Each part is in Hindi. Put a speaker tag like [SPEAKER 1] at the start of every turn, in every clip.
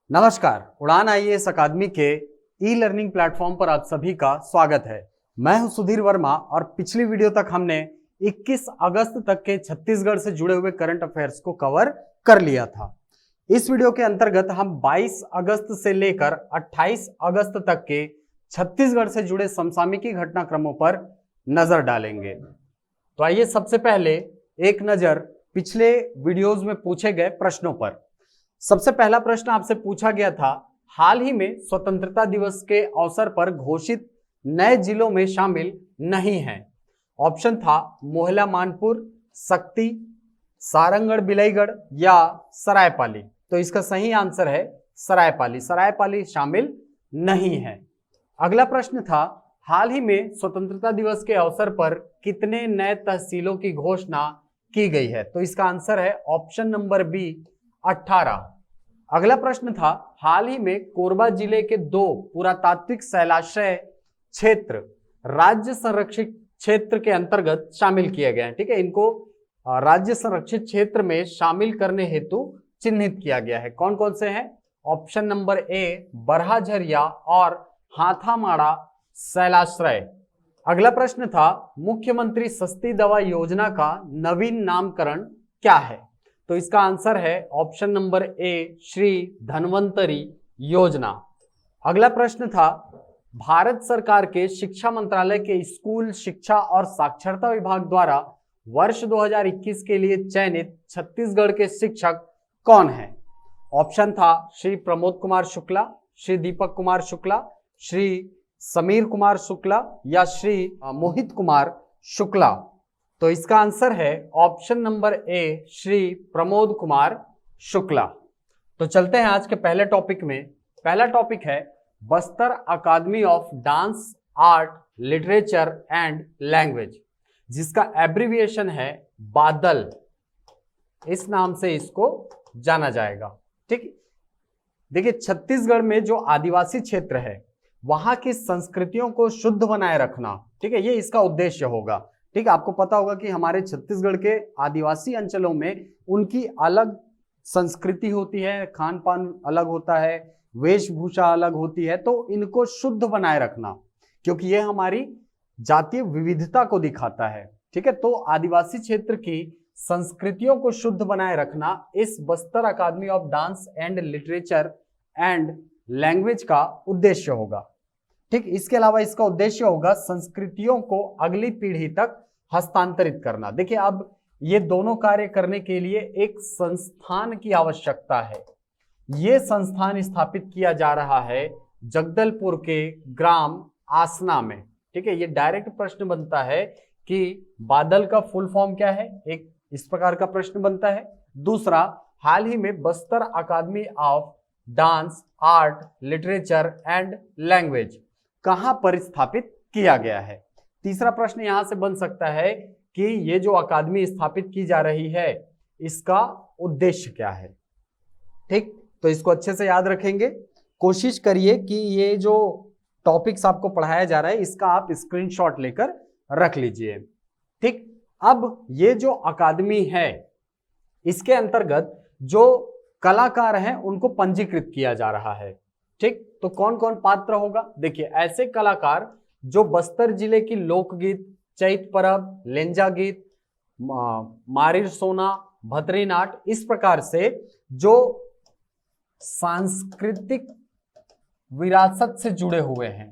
[SPEAKER 1] नमस्कार, उड़ान आईएएस अकादमी के ई लर्निंग प्लेटफॉर्म पर आप सभी का स्वागत है। मैं हूं सुधीर वर्मा और पिछली वीडियो तक हमने 21 अगस्त तक के छत्तीसगढ़ से जुड़े हुए करंट अफेयर्स को कवर कर लिया था। इस वीडियो के अंतर्गत हम 22 अगस्त से लेकर 28 अगस्त तक के छत्तीसगढ़ से जुड़े समसामयिकी घटनाक्रमों पर नजर डालेंगे। तो आइए सबसे पहले एक नजर पिछले वीडियोज में पूछे गए प्रश्नों पर। सबसे पहला प्रश्न आपसे पूछा गया था, हाल ही में स्वतंत्रता दिवस के अवसर पर घोषित नए जिलों में शामिल नहीं है। ऑप्शन था मोहला मानपुर, शक्ति, सारंगढ़ बिलाईगढ़ या सरायपाली। तो इसका सही आंसर है सरायपाली। सरायपाली शामिल नहीं है। अगला प्रश्न था, हाल ही में स्वतंत्रता दिवस के अवसर पर कितने नए तहसीलों की घोषणा की गई है। तो इसका आंसर है ऑप्शन नंबर बी 18। अगला प्रश्न था, हाल ही में कोरबा जिले के 2 पुरातात्विक शैलाश्रय क्षेत्र राज्य संरक्षित क्षेत्र के अंतर्गत शामिल किए गए हैं। ठीक है, इनको राज्य संरक्षित क्षेत्र में शामिल करने हेतु चिन्हित किया गया है। कौन कौन से हैं? ऑप्शन नंबर ए बरहाझरिया और हाथामाड़ा शैलाश्रय। अगला प्रश्न था, मुख्यमंत्री सस्ती दवा योजना का नवीन नामकरण क्या है। तो इसका आंसर है option number A Shri Dhanvantari योजना। अगला प्रश्न था, भारत सरकार के शिक्षा मंत्रालय के स्कूल शिक्षा और साक्षरता विभाग द्वारा वर्ष 2021 के लिए चयनित छत्तीसगढ़ के शिक्षक कौन है। ऑप्शन था श्री प्रमोद कुमार शुक्ला, श्री दीपक कुमार शुक्ला, श्री समीर कुमार शुक्ला या श्री मोहित कुमार शुक्ला। तो इसका आंसर है option number A Shri Pramod Kumar Shukla. तो चलते हैं आज के पहले टॉपिक में। पहला टॉपिक है Bastar academy of dance, art, literature and language, जिसका एब्रिविएशन है बादल। इस नाम से इसको जाना जाएगा। ठीक, देखिए छत्तीसगढ़ में जो आदिवासी क्षेत्र है वहां की संस्कृतियों को शुद्ध बनाए रखना, ठीक है, ये इसका उद्देश्य होगा। ठीक है, आपको पता होगा कि हमारे छत्तीसगढ़ के आदिवासी अंचलों में उनकी अलग संस्कृति होती है, खान पान अलग होता है, वेशभूषा अलग होती है। तो इनको शुद्ध बनाए रखना, क्योंकि ये हमारी जातीय विविधता को दिखाता है। ठीक है, तो आदिवासी क्षेत्र की संस्कृतियों को शुद्ध बनाए रखना इस Bastar academy of dance and literature and language का उद्देश्य होगा। ठीक, इसके अलावा इसका उद्देश्य होगा संस्कृतियों को अगली पीढ़ी तक हस्तांतरित करना। देखिए, अब ये दोनों कार्य करने के लिए एक संस्थान की आवश्यकता है। ये संस्थान स्थापित किया जा रहा है जगदलपुर के ग्राम आसना में। ठीक है, ये डायरेक्ट प्रश्न बनता है कि बादल का फुल फॉर्म क्या है, एक इस प्रकार का प्रश्न बनता है। दूसरा, हाल ही में Bastar academy of dance, art, literature and language कहां पर स्थापित किया गया है। तीसरा प्रश्न यहां से बन सकता है कि ये जो अकादमी स्थापित की जा रही है इसका उद्देश्य क्या है। ठीक, तो इसको अच्छे से याद रखेंगे। कोशिश करिए कि ये जो टॉपिक्स आपको पढ़ाया जा रहा है इसका आप स्क्रीनशॉट लेकर रख लीजिए। ठीक, अब ये जो अकादमी है इसके अंतर्गत जो कलाकार हैं उनको पंजीकृत किया जा रहा है। ठीक, तो कौन कौन पात्र होगा? देखिए, ऐसे कलाकार जो बस्तर जिले की लोकगीत, चैत परब, लेंजा गीत, मारिर सोना, भतरी नाट, इस प्रकार से जो सांस्कृतिक विरासत से जुड़े हुए हैं।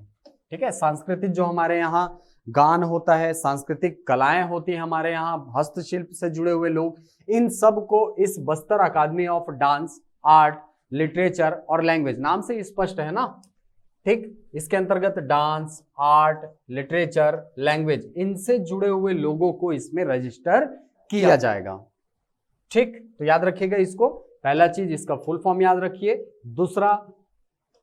[SPEAKER 1] ठीक है, सांस्कृतिक जो हमारे यहाँ गान होता है, सांस्कृतिक कलाएं होती है हमारे यहाँ, हस्तशिल्प से जुड़े हुए लोग, इन सब को इस Bastar academy of dance, art, literature और लैंग्वेज, नाम से स्पष्ट है ना। ठीक, इसके अंतर्गत डांस, आर्ट, लिटरेचर, लैंग्वेज, इनसे जुड़े हुए लोगों को इसमें रजिस्टर किया जाएगा। ठीक, तो याद रखिएगा इसको। पहला चीज इसका फुल फॉर्म याद रखिए, दूसरा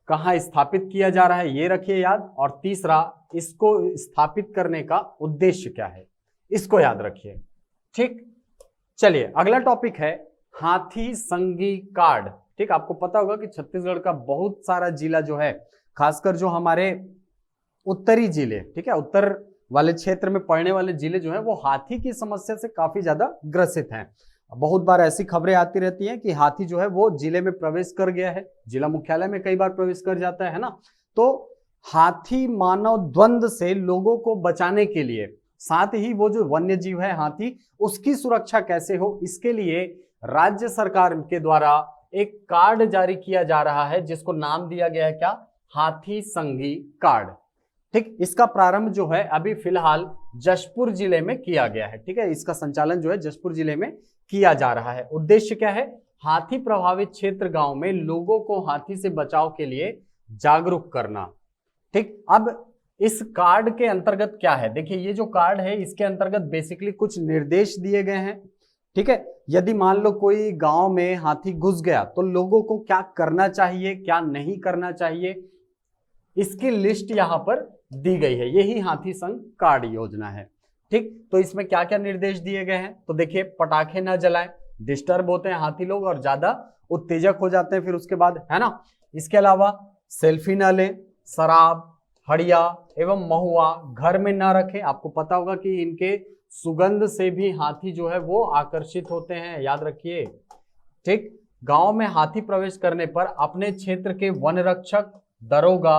[SPEAKER 1] कहाँ स्थापित किया जा रहा है ये रखिए याद, और तीसरा इसको स्थापित करने का उद्देश्य क्या है इसको याद रखिए। ठीक, चलिए अगला टॉपिक है हाथी संगी कार्ड। ठीक, आपको पता होगा कि छत्तीसगढ़ का बहुत सारा जिला जो है, खासकर जो हमारे उत्तरी जिले, ठीक है, उत्तर वाले क्षेत्र में पड़ने वाले जिले जो है वो हाथी की समस्या से काफी ज्यादा ग्रसित हैं। बहुत बार ऐसी खबरें आती रहती हैं कि हाथी जो है वो जिले में प्रवेश कर गया है, जिला मुख्यालय में कई बार प्रवेश कर जाता है ना। तो हाथी मानव द्वंद्व से लोगों को बचाने के लिए, साथ ही वो जो वन्य जीव है हाथी, उसकी सुरक्षा कैसे हो, इसके लिए राज्य सरकार के द्वारा एक कार्ड जारी किया जा रहा है जिसको नाम दिया गया है क्या, हाथी संगी कार्ड। ठीक, इसका प्रारंभ जो है अभी फिलहाल जशपुर जिले में किया गया है। ठीक है, इसका संचालन जो है जशपुर जिले में किया जा रहा है। उद्देश्य क्या है, हाथी प्रभावित क्षेत्र गांव में लोगों को हाथी से बचाव के लिए जागरूक करना। ठीक, अब इस कार्ड के अंतर्गत क्या है, देखिए ये जो कार्ड है इसके अंतर्गत बेसिकली कुछ निर्देश दिए गए हैं। ठीक है, यदि मान लो कोई गांव में हाथी घुस गया तो लोगों को क्या करना चाहिए, क्या नहीं करना चाहिए, इसकी लिस्ट यहां पर दी गई है। यही हाथी संग कार्ड योजना है। ठीक, तो इसमें क्या क्या निर्देश दिए गए हैं, तो देखिए पटाखे ना जलाएं, डिस्टर्ब होते हैं हाथी लोग और ज्यादा उत्तेजक हो जाते हैं फिर उसके बाद, है ना। इसके अलावा सेल्फी ना लें, शराब, हड़िया एवं महुआ घर में ना रखें। आपको पता होगा कि इनके सुगंध से भी हाथी जो है वो आकर्षित होते हैं, याद रखिए। ठीक, गांव में हाथी प्रवेश करने पर अपने क्षेत्र के वन रक्षक, दरोगा,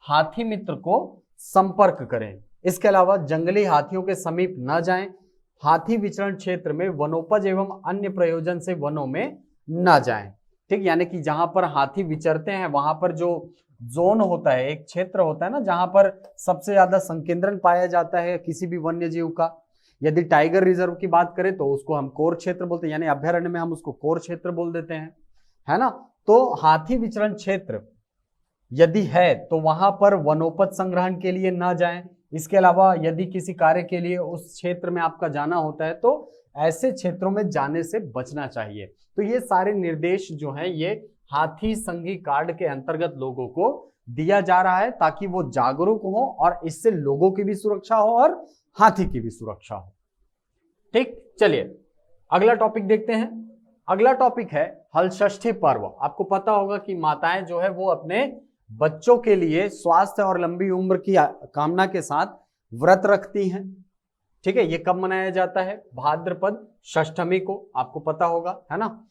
[SPEAKER 1] हाथी मित्र को संपर्क करें। इसके अलावा जंगली हाथियों के समीप न जाएं। हाथी विचरण क्षेत्र में वनोपज एवं अन्य प्रयोजन से वनों में न जाएं। ठीक, यानी कि जहां पर हाथी विचरते हैं वहां पर जो जोन होता है, एक क्षेत्र होता है ना जहां पर सबसे ज्यादा संकेंद्रण पाया जाता है किसी भी वन्य जीव का। यदि टाइगर रिजर्व की बात करें तो उसको हम कोर क्षेत्र बोलते हैं, यानी अभ्यारण्य में हम उसको कोर क्षेत्र बोल देते हैं, है ना। तो हाथी विचरण क्षेत्र यदि है तो वहां पर वनोपज संग्रहण के लिए ना जाएं। इसके अलावा यदि किसी कार्य के लिए उस क्षेत्र में आपका जाना होता है तो ऐसे क्षेत्रों में जाने से बचना चाहिए। तो ये सारे निर्देश जो हैं ये हाथी संगी कार्ड के अंतर्गत लोगों को दिया जा रहा है ताकि वो जागरूक हो और इससे लोगों की भी सुरक्षा हो और हाथी की भी सुरक्षा हो। ठीक, चलिए अगला टॉपिक देखते हैं। अगला टॉपिक है हलषष्ठी पर्व। आपको पता होगा कि माताएं जो है वो अपने बच्चों के लिए स्वास्थ्य और लंबी उम्र की कामना के साथ व्रत रखती हैं। ठीक है, ये कब मनाया जाता है, भाद्रपद षष्ठमी को, आपको पता होगा, है ना।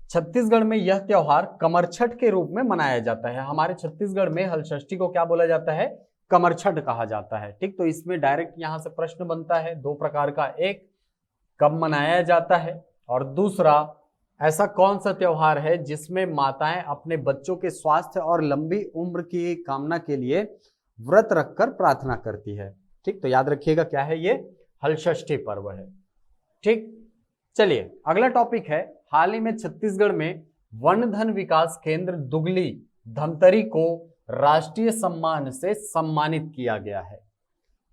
[SPEAKER 1] छत्तीसगढ़ में यह त्योहार कमरछठ के रूप में मनाया जाता है। हमारे छत्तीसगढ़ में हलषष्ठी को क्या बोला जाता है, कमरछठ कहा जाता है। ठीक, तो इसमें डायरेक्ट यहां से प्रश्न बनता है दो प्रकार का, एक कब मनाया जाता है और दूसरा ऐसा कौन सा त्योहार है जिसमें माताएं अपने बच्चों के स्वास्थ्य और लंबी उम्र की कामना के लिए व्रत रखकर प्रार्थना करती है। ठीक, तो याद रखिएगा क्या है, ये हलषष्ठी पर्व है। ठीक, चलिए अगला टॉपिक है, हाल ही में छत्तीसगढ़ में वन धन विकास केंद्र दुगली धमतरी को राष्ट्रीय सम्मान से सम्मानित किया गया है।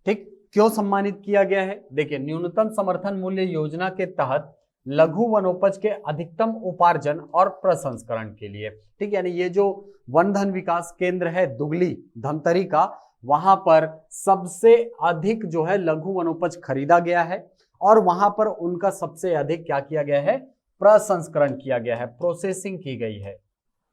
[SPEAKER 1] ठीक, क्यों सम्मानित किया गया है, देखिए न्यूनतम समर्थन मूल्य योजना के तहत लघु वनोपज के अधिकतम उपार्जन और प्रसंस्करण के लिए। ठीक, यानी ये जो वन धन विकास केंद्र है दुगली धमतरी का, वहां पर सबसे अधिक जो है लघु वनोपज खरीदा गया है और वहां पर उनका सबसे अधिक क्या किया गया है, प्रसंस्करण किया गया है, प्रोसेसिंग की गई है।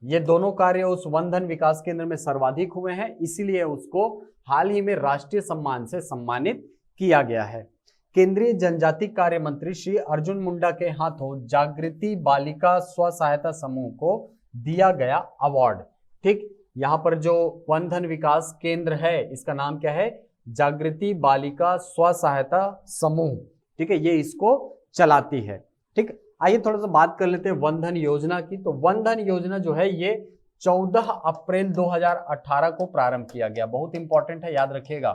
[SPEAKER 1] ये दोनों कार्य उस वन धन विकास केंद्र में सर्वाधिक हुए हैं, इसीलिए उसको हाल ही में राष्ट्रीय सम्मान से सम्मानित किया गया है। केंद्रीय जनजाति कार्य मंत्री श्री अर्जुन मुंडा के हाथों जागृति बालिका स्व सहायता समूह को दिया गया अवार्ड। ठीक, यहाँ पर जो वन धन विकास केंद्र है इसका नाम क्या है, जागृति बालिका स्व सहायता समूह। ठीक है, ये इसको चलाती है। ठीक, आइए थोड़ा सा बात कर लेते हैं वन धन योजना की। तो वन धन योजना जो है ये 14 अप्रैल 2018 को प्रारंभ किया गया। बहुत इंपॉर्टेंट है, याद रखिएगा,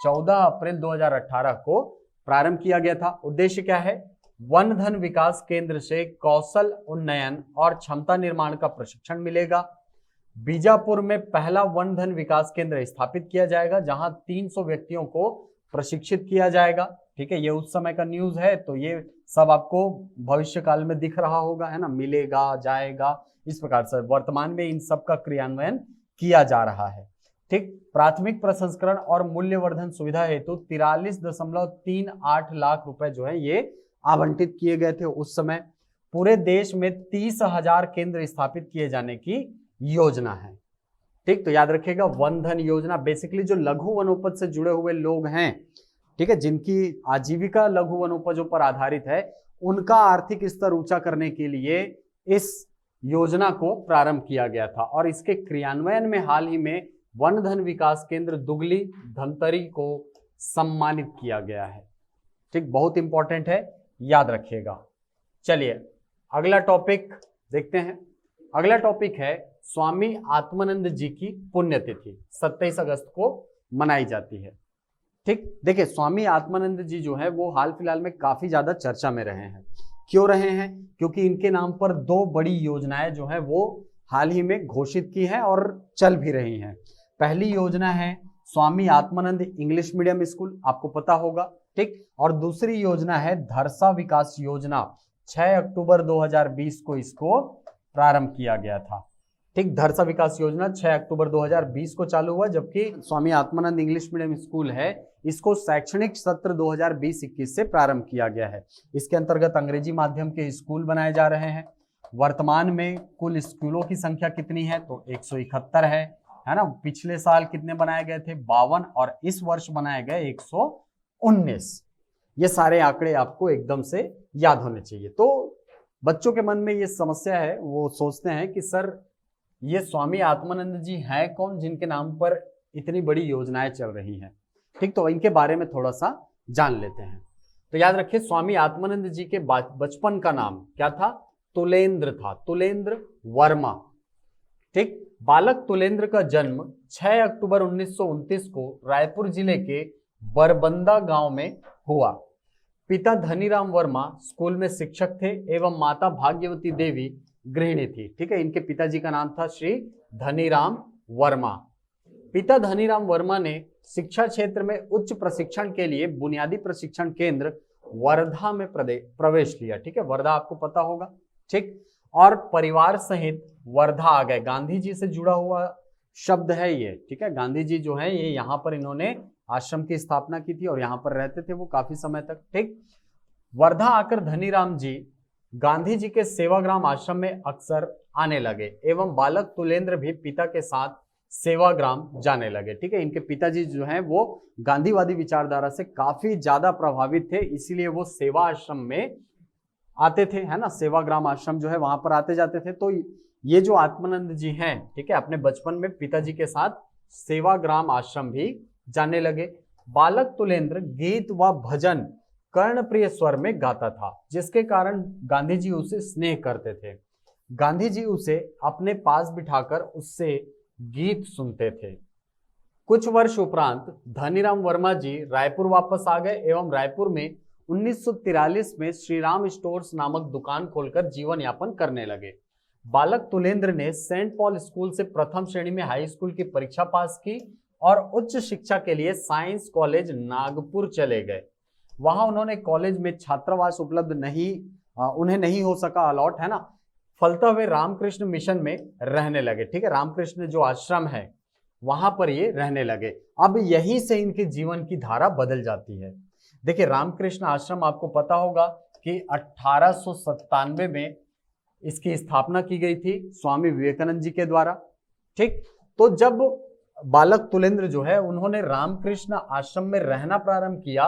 [SPEAKER 1] 14 अप्रैल 2018 को प्रारंभ किया गया था। उद्देश्य क्या है, वन धन विकास केंद्र से कौशल उन्नयन और क्षमता निर्माण का प्रशिक्षण मिलेगा। बीजापुर में पहला वन धन विकास केंद्र स्थापित किया जाएगा जहां 300 व्यक्तियों को प्रशिक्षित किया जाएगा। ठीक है, ये उस समय का न्यूज है तो ये सब आपको भविष्य काल में दिख रहा होगा, है ना, मिलेगा, जाएगा, इस प्रकार से वर्तमान में इन सब का क्रियान्वयन किया जा रहा है। ठीक, प्राथमिक प्रसंस्करण और मूल्यवर्धन सुविधा हेतु 43.38 लाख रुपए जो है ये आवंटित किए गए थे उस समय। पूरे देश में 30,000 केंद्र स्थापित किए जाने की योजना है। ठीक, तो याद रखिएगा वन धन योजना बेसिकली जो लघु वनोपज से जुड़े हुए लोग हैं, ठीक है, जिनकी आजीविका लघु वनोपजों पर आधारित है, उनका आर्थिक स्तर ऊंचा करने के लिए इस योजना को प्रारंभ किया गया था। और इसके क्रियान्वयन में हाल ही में वन धन विकास केंद्र दुगली धमतरी को सम्मानित किया गया है। ठीक, बहुत इंपॉर्टेंट है, याद रखिएगा। चलिए अगला टॉपिक देखते हैं। अगला टॉपिक है स्वामी आत्मानंद जी की पुण्यतिथि 27 अगस्त को मनाई जाती है। ठीक, देखिए स्वामी आत्मानंद जी जो है वो हाल फिलहाल में काफी ज्यादा चर्चा में रहे हैं। क्यों रहे हैं? क्योंकि इनके नाम पर 2 बड़ी योजनाएं जो है वो हाल ही में घोषित की हैं और चल भी रही हैं। पहली योजना है Swami Atmanand English medium school, आपको पता होगा। ठीक, और दूसरी योजना है धरसा विकास योजना। 6 अक्टूबर 2020 को इसको प्रारंभ किया गया था। ठीक, धरसा विकास योजना 6 अक्टूबर 2020 को चालू हुआ, जबकि Swami Atmanand English medium school है इसको शैक्षणिक सत्र 2020-21 से प्रारंभ किया गया है। इसके अंतर्गत अंग्रेजी माध्यम के स्कूल बनाए जा रहे हैं। वर्तमान में कुल स्कूलों की संख्या कितनी है? तो 171 है ना। पिछले साल कितने बनाए गए थे? 52, और इस वर्ष बनाए गए 119। ये सारे आंकड़े आपको एकदम से याद होने चाहिए। तो बच्चों के मन में ये समस्या है, वो सोचते हैं कि सर ये स्वामी आत्मानंद जी हैं कौन जिनके नाम पर इतनी बड़ी योजनाएं चल रही हैं। ठीक, तो इनके बारे में थोड़ा सा जान लेते हैं। तो याद रखिए स्वामी आत्मानंद जी के बचपन का नाम क्या था? तुलेंद्र था, तुलेंद्र वर्मा। ठीक, बालक तुलेंद्र का जन्म 6 अक्टूबर 1929 को रायपुर जिले के बरबंदा गांव में हुआ। पिता धनीराम वर्मा स्कूल में शिक्षक थे एवं माता भाग्यवती देवी गृहिणी थी। ठीक है, इनके पिताजी का नाम था श्री धनीराम वर्मा। पिता धनीराम वर्मा ने शिक्षा क्षेत्र में उच्च प्रशिक्षण के लिए बुनियादी प्रशिक्षण केंद्र वर्धा में प्रवेश लिया। ठीक है, वर्धा आपको पता होगा। ठीक, और परिवार सहित वर्धा आ गए। गांधी जी से जुड़ा हुआ शब्द है ये। ठीक है, गांधी जी जो है ये यहाँ पर इन्होंने आश्रम की स्थापना की थी और यहाँ पर रहते थे वो काफी समय तक। ठीक, वर्धा आकर धनीराम जी गांधी जी के सेवाग्राम आश्रम में अक्सर आने लगे एवं बालक तुलेंद्र भी पिता के साथ सेवाग्राम जाने लगे। ठीक है, इनके पिताजी जो हैं वो गांधीवादी विचारधारा से काफी ज्यादा प्रभावित थे, इसीलिए वो सेवा आश्रम में आते थे, है ना। सेवाग्राम आश्रम जो है वहां पर आते जाते थे। तो ये जो आत्मानंद जी हैं, ठीक है, अपने बचपन में पिताजी के साथ सेवाग्राम आश्रम भी जाने लगे। बालक तुलेंद्र गीत व भजन कर्णप्रिय स्वर में गाता था, जिसके कारण गांधी जी उसे स्नेह करते थे। गांधी जी उसे अपने पास बिठाकर उससे गीत सुनते थे। कुछ वर्ष उपरांत धनीराम वर्मा जी रायपुर वापस आ गए एवं रायपुर में 1943 में श्री राम स्टोर्स नामक दुकान खोलकर जीवन यापन करने लगे। बालक तुलेंद्र ने सेंट पॉल स्कूल से प्रथम श्रेणी में हाई स्कूल की परीक्षा पास की और उच्च शिक्षा के लिए साइंस कॉलेज नागपुर चले गए। वहां उन्होंने कॉलेज में छात्रावास उपलब्ध उन्हें नहीं हो सका अलॉट, है ना। फलतः वे रामकृष्ण मिशन में रहने लगे। ठीक है, रामकृष्ण जो आश्रम है वहां पर ये रहने लगे। अब यहीं से इनके जीवन की धारा बदल जाती है। देखिए, रामकृष्ण आश्रम आपको पता होगा कि 1897 में इसकी स्थापना की गई थी स्वामी विवेकानंद जी के द्वारा। ठीक, तो जब बालक तुलेंद्र जो है उन्होंने रामकृष्ण आश्रम में रहना प्रारंभ किया,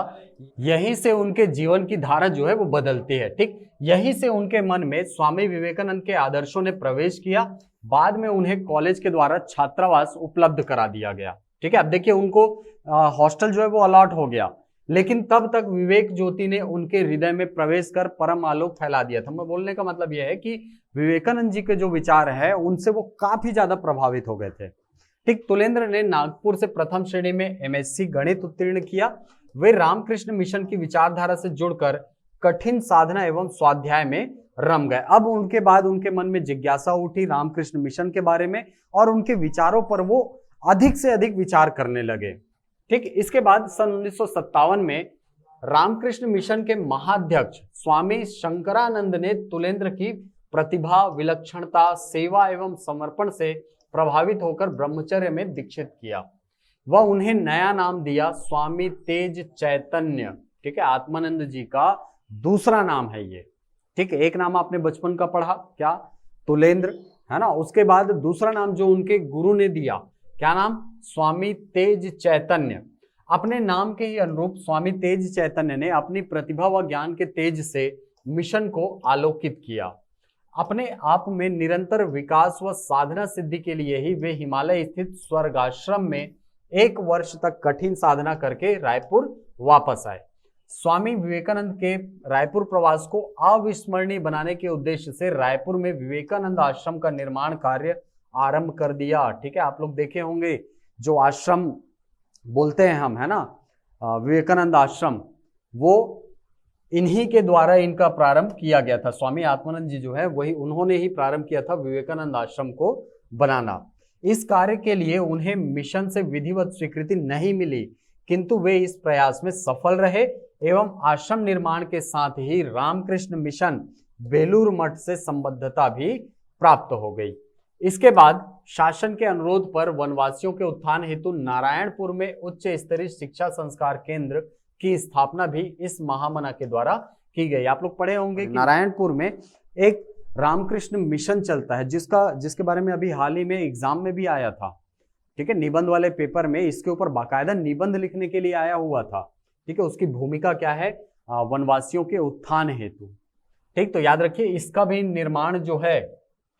[SPEAKER 1] यहीं से उनके जीवन की धारा जो है वो बदलती है। ठीक, यहीं से उनके मन में स्वामी विवेकानंद के आदर्शों ने प्रवेश किया। बाद में उन्हें कॉलेज के द्वारा छात्रावास उपलब्ध करा दिया गया। ठीक है, अब देखिए उनको हॉस्टल जो है वो अलॉट हो गया, लेकिन तब तक विवेक ज्योति ने उनके हृदय में प्रवेश कर परम आलोक फैला दिया था। मैं बोलने का मतलब यह है कि विवेकानंद जी के जो विचार है उनसे वो काफी ज्यादा प्रभावित हो गए थे। ठीक, तुलेंद्र ने नागपुर से प्रथम श्रेणी में एमएससी गणित उत्तीर्ण किया। वे रामकृष्ण मिशन की विचारधारा से जुड़कर कठिन साधना एवं स्वाध्याय में रम गए। अब उनके बाद उनके मन में जिज्ञासा उठी रामकृष्ण मिशन के बारे में और उनके विचारों पर वो अधिक से अधिक विचार करने लगे। ठीक, इसके बाद सन 1957 में रामकृष्ण मिशन के महाध्यक्ष स्वामी शंकरानंद ने तुलेंद्र की प्रतिभा, विलक्षणता, सेवा एवं समर्पण से प्रभावित होकर ब्रह्मचर्य में दीक्षित किया। वह उन्हें नया नाम दिया स्वामी तेज चैतन्य। ठीक है, आत्मानंद जी का दूसरा नाम है ये। ठीक है, एक नाम आपने बचपन का पढ़ा क्या? तुलेंद्र, है ना। उसके बाद दूसरा नाम जो उनके गुरु ने दिया, क्या नाम, स्वामी तेज चैतन्य। अपने नाम के ही अनुरूप स्वामी तेज चैतन्य ने अपनी प्रतिभा व ज्ञान के तेज से मिशन को आलोकित किया। अपने आप में निरंतर विकास व साधना सिद्धि के लिए ही वे हिमालय स्थित स्वर्गाश्रम में 1 वर्ष तक कठिन साधना करके रायपुर वापस आए। स्वामी विवेकानंद के रायपुर प्रवास को अविस्मरणीय बनाने के उद्देश्य से रायपुर में विवेकानंद आश्रम का निर्माण कार्य आरंभ कर दिया। ठीक है, आप लोग देखे होंगे जो आश्रम बोलते हैं हम, है ना, विवेकानंद आश्रम, वो इन्हीं के द्वारा इनका प्रारंभ किया गया था। स्वामी आत्मानंद जी जो है वही उन्होंने ही प्रारंभ किया था विवेकानंद आश्रम को बनाना। इस कार्य के लिए उन्हें मिशन से विधिवत स्वीकृति नहीं मिली, किंतु वे इस प्रयास में सफल रहे एवं आश्रम निर्माण के साथ ही रामकृष्ण मिशन बेलूर मठ से संबद्धता भी प्राप्त हो गई। इसके बाद शासन के अनुरोध पर वनवासियों के उत्थान हेतु नारायणपुर में उच्च स्तरीय शिक्षा संस्कार केंद्र की स्थापना भी इस महामना के द्वारा की गई। आप लोग पढ़े होंगे कि नारायणपुर में एक रामकृष्ण मिशन चलता है, जिसके बारे में अभी हाल ही में एग्जाम में भी आया था। ठीक है, निबंध वाले पेपर में इसके ऊपर बाकायदा निबंध लिखने के लिए आया हुआ था। ठीक है, उसकी भूमिका क्या है, वनवासियों के उत्थान हेतु। ठीक, तो याद रखिए इसका भी निर्माण जो है,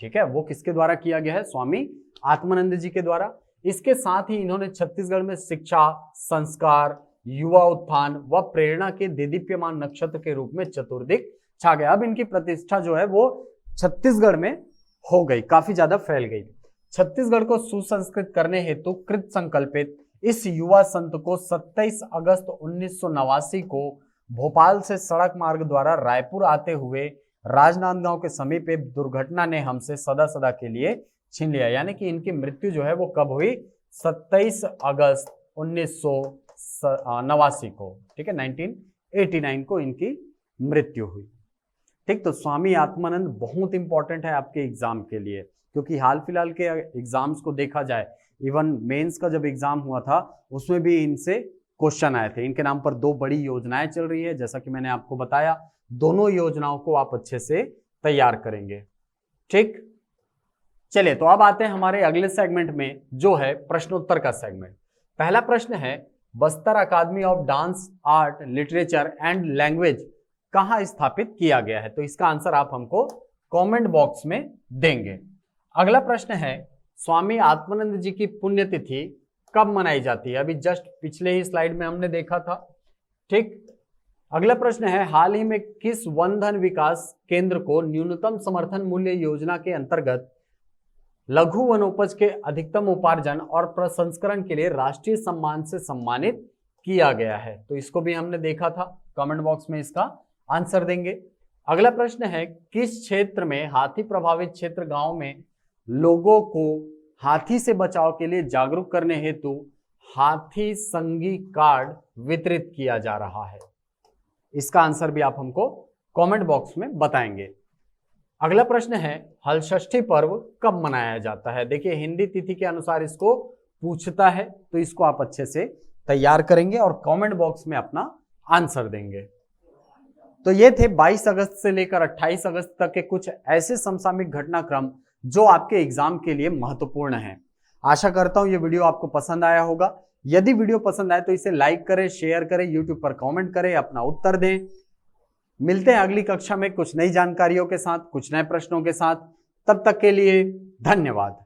[SPEAKER 1] ठीक है, वो किसके द्वारा किया गया है, स्वामी आत्मानंद जी के द्वारा। इसके साथ ही इन्होंने छत्तीसगढ़ में शिक्षा, संस्कार, युवा उत्थान व प्रेरणा के देदीप्यमान नक्षत्र के रूप में चतुर्दिक छा गया। अब इनकी प्रतिष्ठा जो है वो छत्तीसगढ़ में हो गई, काफी ज्यादा फैल गई। छत्तीसगढ़ को सुसंस्कृत करने हेतु कृत संकल्पित इस युवा संत को 27 अगस्त 1989 को भोपाल से सड़क मार्ग द्वारा रायपुर आते हुए राजनांदगांव के समीप एक दुर्घटना ने हमसे सदा सदा के लिए छीन लिया। यानी कि इनकी मृत्यु जो है वो कब हुई, 27 अगस्त 1989 को। ठीक है, 1989 को इनकी मृत्यु हुई। ठीक, तो स्वामी आत्मानंद बहुत इंपॉर्टेंट है आपके एग्जाम के लिए, क्योंकि हाल फिलहाल के एग्जाम्स को देखा जाए, इवन मेंस का जब एग्जाम हुआ था उसमें भी इनसे क्वेश्चन आए थे। इनके नाम पर 2 बड़ी योजनाएं चल रही है, जैसा कि मैंने आपको बताया। दोनों योजनाओं को आप अच्छे से तैयार करेंगे। ठीक, चलिए तो अब आते हैं हमारे अगले सेगमेंट में, जो है प्रश्नोत्तर का सेगमेंट। पहला प्रश्न है, Bastar academy of dance, art, literature and language कहाँ स्थापित किया गया है? तो इसका आंसर आप हमको कमेंट बॉक्स में देंगे। अगला प्रश्न है, स्वामी आत्मानंद जी की पुण्यतिथि कब मनाई जाती है? अभी जस्ट पिछले ही स्लाइड में हमने देखा था। ठीक, अगला प्रश्न है, हाल ही में किस वन धन विकास केंद्र को न्यूनतम समर्थन मूल्य योजना के अंतर्गत लघु वनोपज के अधिकतम उपार्जन और प्रसंस्करण के लिए राष्ट्रीय सम्मान से सम्मानित किया गया है? तो इसको भी हमने देखा था, कमेंट बॉक्स में इसका आंसर देंगे। अगला प्रश्न है, किस क्षेत्र में हाथी प्रभावित क्षेत्र गांव में लोगों को हाथी से बचाव के लिए जागरूक करने हेतु हाथी संगी कार्ड वितरित किया जा रहा है? इसका आंसर भी आप हमको कमेंट बॉक्स में बताएंगे। अगला प्रश्न है, हलषष्ठी पर्व कब मनाया जाता है? देखिए हिंदी तिथि के अनुसार इसको पूछता है, तो इसको आप अच्छे से तैयार करेंगे और कमेंट बॉक्स में अपना आंसर देंगे। तो ये थे 22 अगस्त से लेकर 28 अगस्त तक के कुछ ऐसे समसामयिक घटनाक्रम जो आपके एग्जाम के लिए महत्वपूर्ण हैं। आशा करता हूं ये वीडियो आपको पसंद आया होगा। यदि वीडियो पसंद आए तो इसे लाइक करें, शेयर करें, यूट्यूब पर कमेंट करें, अपना उत्तर दें। मिलते हैं अगली कक्षा में कुछ नई जानकारियों के साथ, कुछ नए प्रश्नों के साथ। तब तक के लिए धन्यवाद।